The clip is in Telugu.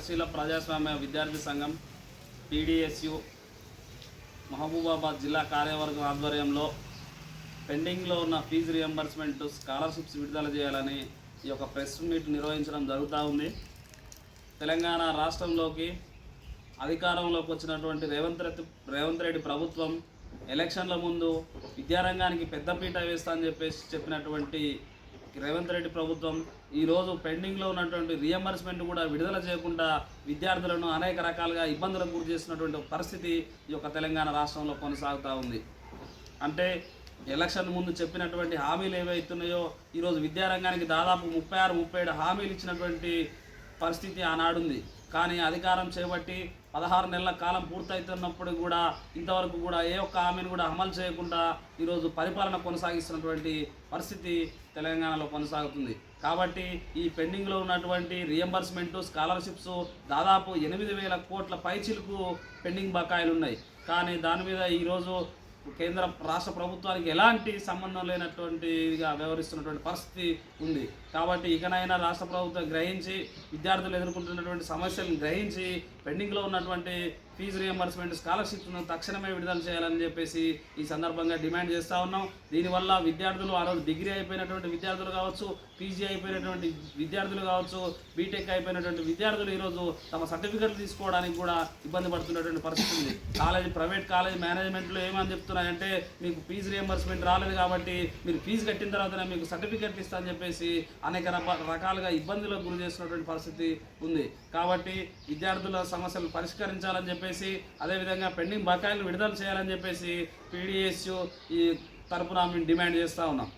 ప్రగతిశీల ప్రజాస్వామ్య విద్యార్థి సంఘం పీడీఎస్యు మహబూబాబాద్ జిల్లా కార్యవర్గం ఆధ్వర్యంలో పెండింగ్లో ఉన్న ఫీజు రియంబర్స్మెంట్ స్కాలర్షిప్స్ విడుదల చేయాలని ఈ యొక్క ప్రెస్ మీట్ నిర్వహించడం జరుగుతూ ఉంది. తెలంగాణ రాష్ట్రంలోకి అధికారంలోకి వచ్చినటువంటి రేవంత్ రెడ్డి ప్రభుత్వం ఎలక్షన్ల ముందు విద్యారంగానికి పెద్దపీట వేస్తా అని చెప్పినటువంటి రేవంత్ రెడ్డి ప్రభుత్వం ఈరోజు పెండింగ్లో ఉన్నటువంటి రియంబర్స్మెంట్ కూడా విడుదల చేయకుండా విద్యార్థులను అనేక రకాలుగా ఇబ్బందులకు గురి చేస్తున్నటువంటి పరిస్థితి ఈ యొక్క తెలంగాణ రాష్ట్రంలో కొనసాగుతూ ఉంది. అంటే ఎలక్షన్ ముందు చెప్పినటువంటి హామీలు ఏవైతున్నాయో ఈరోజు విద్యారంగానికి దాదాపు 36-37 హామీలు ఇచ్చినటువంటి పరిస్థితి ఆనాడుంది. కానీ అధికారం చేపట్టి 16 నెలల కాలం పూర్తవుతున్నప్పుడు కూడా ఇంతవరకు కూడా ఏ ఒక్క హామీని కూడా అమలు చేయకుండా ఈరోజు పరిపాలన కొనసాగిస్తున్నటువంటి పరిస్థితి తెలంగాణలో కొనసాగుతుంది. కాబట్టి ఈ పెండింగ్లో ఉన్నటువంటి రియంబర్స్మెంట్ స్కాలర్షిప్స్ దాదాపు 8,000 కోట్ల పైచిలకు పెండింగ్ బకాయిలు ఉన్నాయి. కానీ దాని మీద ఈరోజు కేంద్ర రాష్ట్ర ప్రభుత్వానికి ఎలాంటి సంబంధం లేనటువంటిగా వ్యవహరిస్తున్నటువంటి పరిస్థితి ఉంది. కాబట్టి ఇకనైనా రాష్ట్ర ప్రభుత్వం గ్రహించి విద్యార్థులు ఎదుర్కొంటున్నటువంటి సమస్యలను గ్రహించి పెండింగ్లో ఉన్నటువంటి ఫీజు రియంబర్స్మెంట్ స్కాలర్షిప్స్ను తక్షణమే విడుదల చేయాలని చెప్పేసి ఈ సందర్భంగా డిమాండ్ చేస్తూ ఉన్నాం. దీనివల్ల విద్యార్థులు ఆ రోజు డిగ్రీ అయిపోయినటువంటి విద్యార్థులు కావచ్చు, పీజీ అయిపోయినటువంటి విద్యార్థులు కావచ్చు, బీటెక్ అయిపోయినటువంటి విద్యార్థులు ఈరోజు తమ సర్టిఫికెట్లు తీసుకోవడానికి కూడా ఇబ్బంది పడుతున్నటువంటి పరిస్థితి ఉంది. ప్రైవేట్ కాలేజ్ మేనేజ్మెంట్లో ఏమని చెప్తున్నాయంటే మీకు ఫీజు రియంబర్స్మెంట్ రాలేదు కాబట్టి మీరు ఫీజు కట్టిన తర్వాతనే మీకు సర్టిఫికెట్లు ఇస్తా అని చెప్పేసి అనేక రకాలుగా ఇబ్బందులకు గురి చేస్తున్నటువంటి పరిస్థితి ఉంది. కాబట్టి విద్యార్థుల సమస్యలు పరిష్కరించాలని చెప్పేసి అదేవిధంగా పెండింగ్ బకాయిలు విడుదల చేయాలని చెప్పేసి పీడీఎస్యు ఈ తరపున మేము డిమాండ్ చేస్తూ ఉన్నాం.